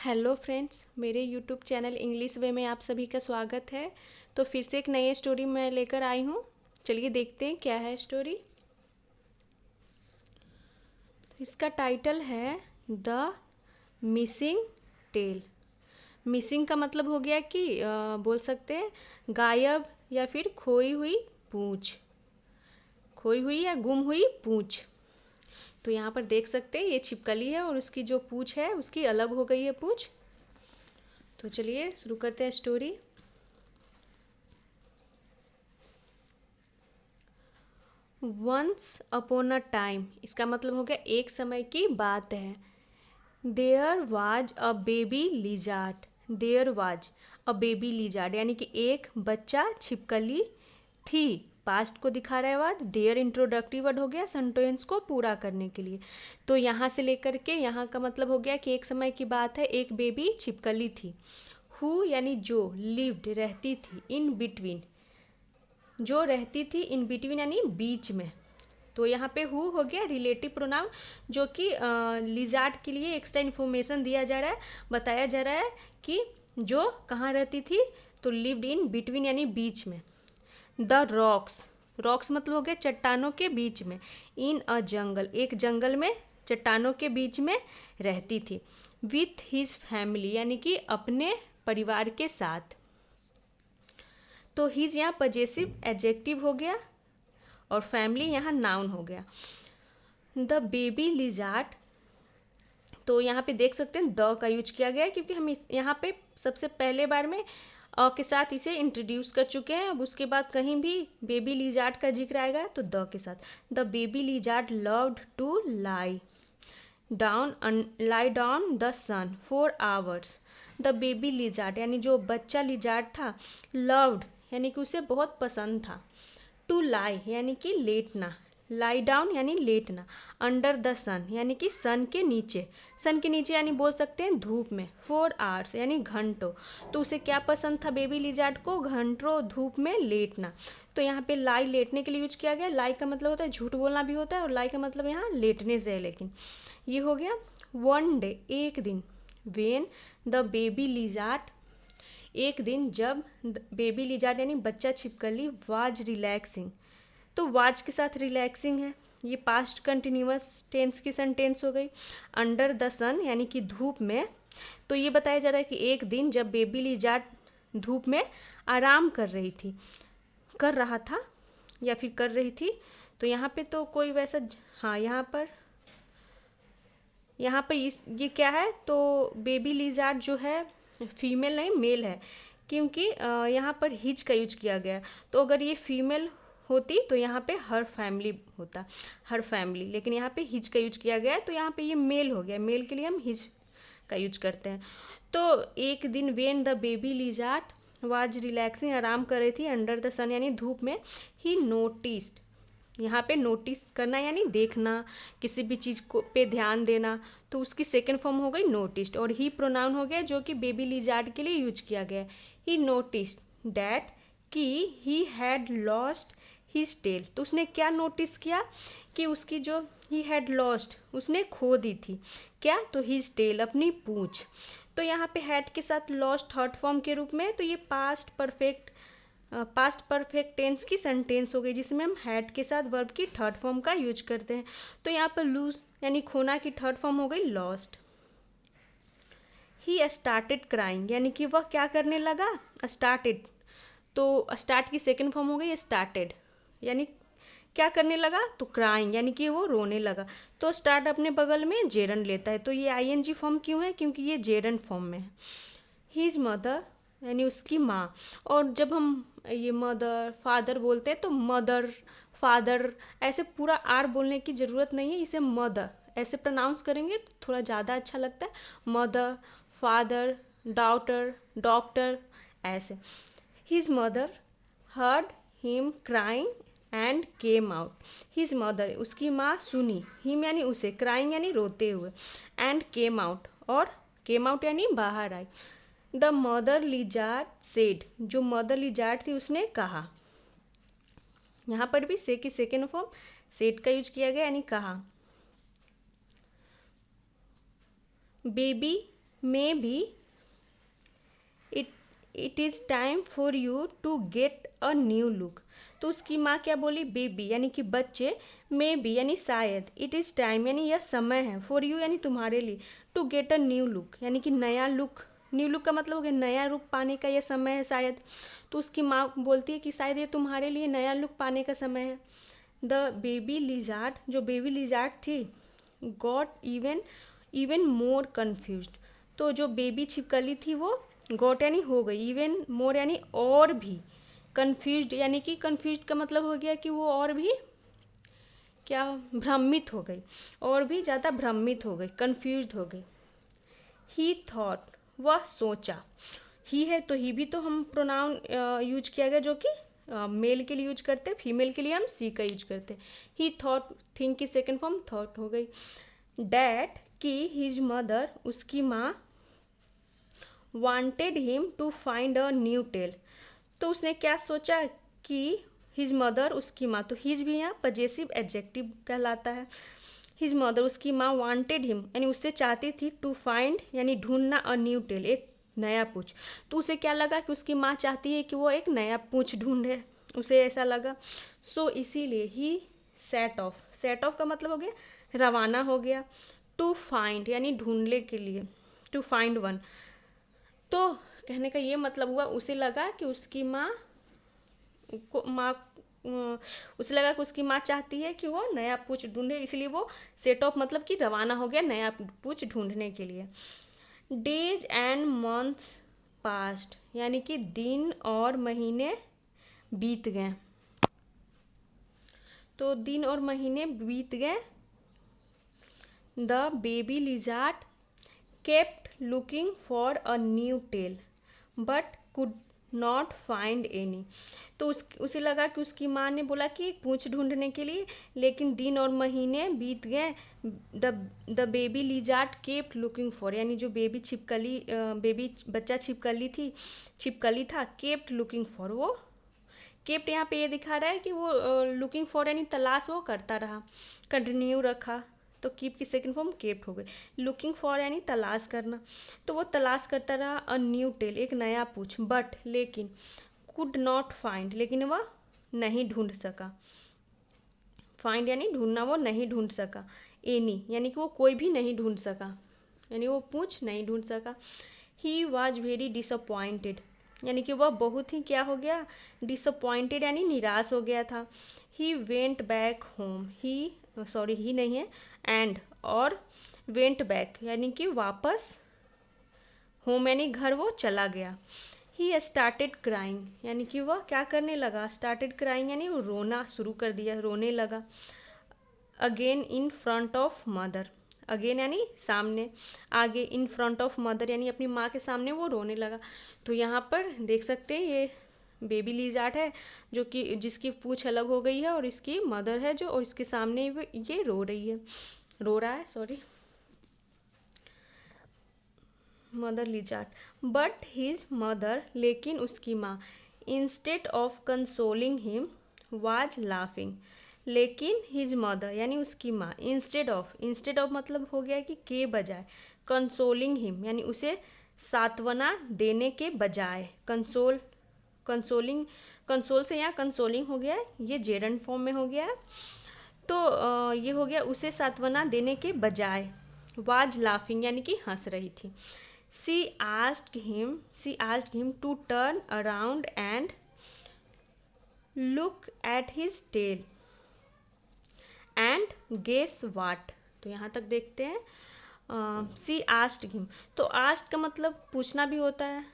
Hello friends, मेरे YouTube channel English वे में आप सभी का स्वागत है। तो फिर से एक नई स्टोरी मैं लेकर आई हूँ। चलिए देखते हैं क्या है स्टोरी। इसका टाइटल है द मिसिंग टेल। मिसिंग का मतलब हो गया कि बोल सकते हैं गायब या फिर खोई हुई पूंछ, खोई हुई या गुम हुई पूंछ। तो यहाँ पर देख सकते हैं ये छिपकली है और उसकी जो पूंछ है उसकी अलग हो गई है पूंछ। तो चलिए शुरू करते हैं story. Once upon a time, इसका मतलब हो गया एक समय की बात है। There was a baby lizard. There was a baby lizard यानी कि एक बच्चा छिपकली थी। पास्ट को दिखा रहा है वर्ड, देयर इंट्रोडक्टिव वर्ड हो गया सेंटेंस को पूरा करने के लिए। तो यहाँ से लेकर के यहाँ का मतलब हो गया कि एक समय की बात है, एक बेबी छिपकली थी। हु यानी जो, लिव्ड रहती थी, इन बिटवीन जो रहती थी, इन बिटवीन यानी बीच में। तो यहाँ पे हु हो गया रिलेटिव प्रोनाउन, जो कि लिजार्ड के लिए एक्स्ट्रा इन्फॉर्मेशन दिया जा रहा है, बताया जा रहा है कि जो कहाँ रहती थी, तो लिव्ड इन बिटवीन यानी बीच में। द रॉक्स, रॉक्स मतलब हो गया चट्टानों के बीच में। इन अ जंगल, एक जंगल में चट्टानों के बीच में रहती थी। विथ हिज फैमिली यानी कि अपने परिवार के साथ। तो हिज यहाँ पजेसिव एडजेक्टिव हो गया और फैमिली यहाँ नाउन हो गया। द बेबी लिजार्ड, तो यहाँ पे देख सकते हैं द का यूज किया गया है क्योंकि हम यहाँ पे सबसे पहले बार में अ के साथ इसे इंट्रोड्यूस कर चुके हैं। अब उसके बाद कहीं भी बेबी लिजार्ड का जिक्र आएगा तो द के साथ। The baby lizard loved to lie down the sun for hours. The baby lizard यानी जो बच्चा लिजार्ड था, लव्ड यानी कि उसे बहुत पसंद था, टू लाई यानी कि लेटना, लाई डाउन यानी लेटना, अंडर द सन यानी कि सन के नीचे, सन के नीचे यानी बोल सकते हैं धूप में, 4 आवर्स यानी घंटों। तो उसे क्या पसंद था बेबी लिजार्ड को, घंटों धूप में लेटना। तो यहाँ पे लाई लेटने के लिए यूज किया गया। लाई का मतलब होता है झूठ बोलना भी होता है और लाई का मतलब यहाँ लेटने से है। लेकिन ये हो गया वन डे, एक दिन, वेन द बेबी लिजार्ड, एक दिन जब बेबी लिजार्ड यानी बच्चा छिपकली वाज रिलैक्सिंग। तो वाज के साथ रिलैक्सिंग है, ये पास्ट कंटिन्यूअस टेंस की सेंटेंस हो गई। अंडर द सन यानी कि धूप में। तो ये बताया जा रहा है कि एक दिन जब बेबी लिजार्ड धूप में आराम कर रही थी, कर रहा था या फिर कर रही थी। तो यहाँ पे तो कोई वैसा, हाँ यहाँ पर इस ये क्या है, तो बेबी लिजार्ड जो है फीमेल नहीं मेल है, क्योंकि यहाँ पर हिज का यूज किया गया। तो अगर ये फीमेल होती तो यहाँ पे हर फैमिली होता, हर फैमिली, लेकिन यहाँ पे हिज का यूज किया गया है तो यहाँ पे ये मेल हो गया। मेल के लिए हम हिज का यूज करते हैं। तो एक दिन when the baby lizard was relaxing, आराम कर रही थी, अंडर द सन यानी धूप में, ही नोटिस्ड, यहाँ पे नोटिस करना यानी देखना, किसी भी चीज़ को पे ध्यान देना। तो उसकी सेकेंड फॉर्म हो गई नोटिस्ड और ही प्रोनाउन हो गया जो कि बेबी लिजार्ड के लिए यूज किया गया है। ही नोटिस्ड डैट कि he had lost his tail. तो उसने क्या नोटिस किया कि उसकी जो ही हैड लॉस्ट, उसने खो दी थी क्या, तो हिज टेल अपनी पूंछ। तो यहाँ पे हैड के साथ लॉस्ट थर्ड फॉर्म के रूप में, तो ये पास्ट परफेक्ट टेंस की सेंटेंस हो गई जिसमें हम हैड के साथ वर्ब की थर्ड फॉर्म का यूज करते हैं। तो यहाँ पर लूज यानी खोना की थर्ड फॉर्म हो गई लॉस्ट। ही स्टार्टेड क्राइंग यानी कि वह क्या करने लगा, स्टार्टेड। तो स्टार्ट की सेकेंड फॉर्म हो गई स्टार्टेड, यानी क्या करने लगा, तो क्राइंग यानी कि वो रोने लगा। तो स्टार्ट अपने बगल में जेरन लेता है, तो ये आईएनजी फॉर्म क्यों है, क्योंकि ये जेरन फॉर्म में है। हीज मदर यानी उसकी माँ। और जब हम ये मदर फादर बोलते हैं तो मदर फादर ऐसे पूरा आर बोलने की ज़रूरत नहीं है, इसे मदर ऐसे प्रोनाउंस करेंगे तो थोड़ा ज़्यादा अच्छा लगता है। मदर, फादर, डॉटर, डॉक्टर, ऐसे। His mother heard him crying and came out. His mother उसकी माँ सुनी, हिम यानी उसे, क्राइंग यानी रोते हुए, एंड केम आउट और केम आउट यानी बाहर आई। द मदर लिजार्ड सेड, जो मदर लिजार्ड थी उसने कहा। यहाँ पर भी से की सेकेंड फॉर्म सेड का यूज किया गया यानी कहा। Baby may be it it is time for you to get a new look. तो उसकी माँ क्या बोली, बेबी यानी कि बच्चे, मे बी यानी शायद, इट इज़ टाइम यानी यह समय है, फॉर यू यानी तुम्हारे लिए, to get a new look यानी कि नया लुक, न्यू लुक का मतलब हो गया नया रूप पाने का यह समय है शायद। तो उसकी माँ बोलती है कि शायद ये तुम्हारे लिए नया लुक पाने का समय है। द बेबी लिजार्ड, जो बेबी लिजार्ड थी, got even even more confused. तो जो बेबी छिपकली थी वो गॉट यानी हो गई, इवन मोर यानी और भी, कन्फ्यूज्ड यानी कि कन्फ्यूज्ड का मतलब हो गया कि वो और भी क्या, भ्रमित हो गई, और भी ज़्यादा भ्रमित हो गई, कन्फ्यूज्ड हो गई। ही थॉट, वह सोचा, ही है तो ही भी तो हम प्रोनाउन यूज किया गया जो कि मेल के लिए यूज करते हैं, फीमेल के लिए हम सी का यूज करते हैं। ही थॉट, थिंक की सेकेंड फॉर्म थॉट हो गई। डैट कि हिज मदर, उसकी माँ, wanted him to find a new tail. तो उसने क्या सोचा कि हिज मदर, उसकी माँ, तो हिज भी यहाँ पजेसिव एडजेक्टिव कहलाता है। हिज मदर, उसकी माँ, वांटेड हिम यानी उससे चाहती थी, टू फाइंड यानी ढूंढना, अ न्यू टेल एक नया पूछ। तो उसे क्या लगा कि उसकी माँ चाहती है कि वो एक नया पूछ ढूंढे, उसे ऐसा लगा। सो इसीलिए ही सेट ऑफ का मतलब हो गया रवाना हो गया, टू फाइंड यानी ढूंढने के लिए, टू फाइंड वन। तो कहने का ये मतलब हुआ, उसे लगा कि उसकी माँ को माँ उसे लगा कि उसकी माँ चाहती है कि वो नया पूछ ढूंढे, इसलिए वो सेट ऑफ मतलब कि रवाना हो गया नया पूछ ढूंढने के लिए। डेज एंड मंथ्स पास्ट यानी कि दिन और महीने बीत गए। तो दिन और महीने बीत गए। The baby lizard kept looking for a new tail but could not find any। तो उसे लगा कि उसकी माँ ने बोला कि एक पूंछ ढूंढने के लिए, लेकिन दिन और महीने बीत गए। The baby lizard kept looking for यानी जो बेबी बच्चा छिपकली था, केप्ट लुकिंग फॉर, वो केप्ट यहाँ पे ये दिखा रहा है कि वो लुकिंग फॉर यानी तलाश वो करता रहा, कंटिन्यू रखा। तो कीप की सेकंड फॉर्म केप्ट हो गई। लुकिंग फॉर यानी तलाश करना, तो वो तलाश करता रहा अ न्यू टेल एक नया पूछ, बट लेकिन, कुड नॉट फाइंड लेकिन वह नहीं ढूंढ सका, फाइंड यानी ढूंढना, वो नहीं ढूंढ सका, एनी यानी कि वो कोई भी नहीं ढूंढ सका, यानी वो पूछ नहीं ढूंढ सका। ही वॉज वेरी डिसअपॉइंटेड यानी कि वह बहुत ही क्या हो गया, डिसअपॉइंटेड यानी निराश हो गया था। ही वेंट बैक होम, ही नहीं है, एंड और वेंट बैक यानी कि वापस, होम यानी घर, वो चला गया। ही स्टार्टेड क्राइंग यानी कि वह क्या करने लगा, स्टार्टेड क्राइंग यानी वो रोना शुरू कर दिया, रोने लगा। Again in front of mother, again यानी सामने, आगे, इन फ्रंट ऑफ मदर यानी अपनी माँ के सामने वो रोने लगा। तो यहाँ पर देख सकते हैं ये बेबी लिजार्ड है जो कि जिसकी पूंछ अलग हो गई है, और इसकी मदर है जो, और इसके सामने ये रो रहा है, sorry, mother lizard. But his mother लेकिन उसकी माँ, instead of consoling him was laughing. लेकिन हिज मदर यानी उसकी माँ, इंस्टेड ऑफ मतलब हो गया कि के बजाय, कंसोलिंग हिम यानी उसे सांत्वना देने के बजाय, कंसोल से यहाँ कंसोलिंग हो गया है, ये जेरंड फॉर्म में हो गया है। तो ये हो गया उसे सांत्वना देने के बजाय, वाज लाफिंग यानी कि हंस रही थी। She asked him to turn around and look at his tail and guess what. तो यहाँ तक देखते हैं। शी आस्क्ड हिम, तो आस्क्ड का मतलब पूछना भी होता है,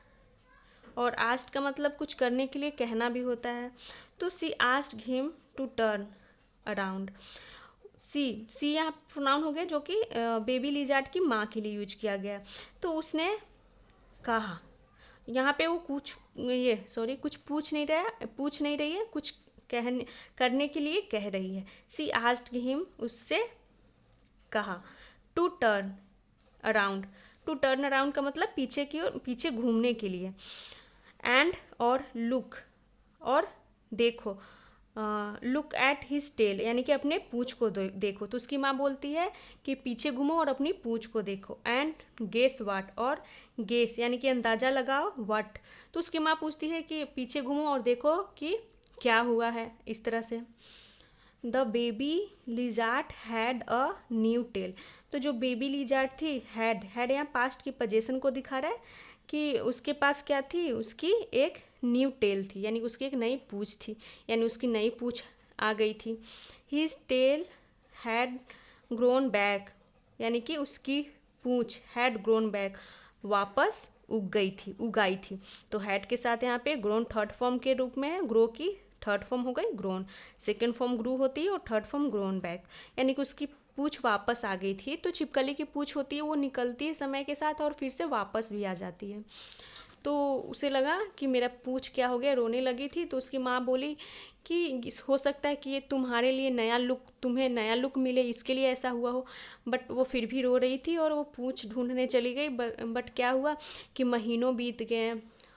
और आस्क्ड का मतलब कुछ करने के लिए कहना भी होता है। तो she asked him to turn around. She यहाँ प्रोनाउन हो गया जो कि बेबी लिजार्ड की माँ के लिए यूज किया गया। तो उसने कहा, यहाँ पे वो कुछ पूछ नहीं रही है, कुछ करने के लिए कह रही है। सी आस्क्ड हिम, उससे कहा, टू टर्न अराउंड का मतलब पीछे घूमने के लिए, एंड और लुक और देखो, लुक एट हिज टेल, यानी कि अपने पूँछ को देखो। तो उसकी माँ बोलती है कि पीछे घूमो और अपनी पूँछ को देखो। एंड गेस वाट, और गेस यानी कि अंदाज़ा लगाओ वाट। तो उसकी माँ पूछती है कि पीछे घूमो और देखो कि क्या हुआ है, इस तरह से। The baby lizard had a new tail. तो जो बेबी लिजार्ड थी, हैड यहाँ पास्ट की पोजीशन को दिखा रहा है कि उसके पास क्या थी, उसकी एक न्यू टेल थी, यानी उसकी एक नई पूँछ थी, यानी उसकी नई पूँछ आ गई थी। His tail had grown back, यानी कि उसकी पूँछ हैड ग्रोन बैक, वापस उगाई थी। तो हैड के साथ यहाँ पे ग्रोन थर्ड फॉर्म के रूप में है, ग्रो की थर्ड फॉर्म हो गई ग्रोन, सेकेंड फॉर्म ग्रू होती है और थर्ड फॉर्म ग्रोन बैक, यानी कि उसकी पूँछ वापस आ गई थी। तो छिपकली की पूँछ होती है वो निकलती है समय के साथ और फिर से वापस भी आ जाती है। तो उसे लगा कि मेरा पूँछ क्या हो गया, रोने लगी थी। तो उसकी माँ बोली कि हो सकता है कि ये तुम्हारे लिए नया लुक, तुम्हें नया लुक मिले, इसके लिए ऐसा हुआ हो। बट वो फिर भी रो रही थी और वो पूँछ ढूंढने चली गई। बट क्या हुआ कि महीनों बीत गए,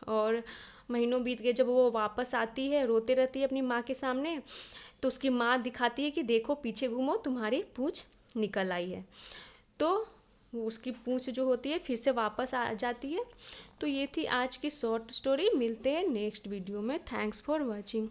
और महीनों बीत गए। जब वो वापस आती है, रोते रहती है अपनी माँ के सामने, तो उसकी माँ दिखाती है कि देखो पीछे घूमो, तुम्हारी पूँछ निकल आई है। तो उसकी पूँछ जो होती है फिर से वापस आ जाती है। तो ये थी आज की शॉर्ट स्टोरी। मिलते हैं नेक्स्ट वीडियो में। Thanks for watching.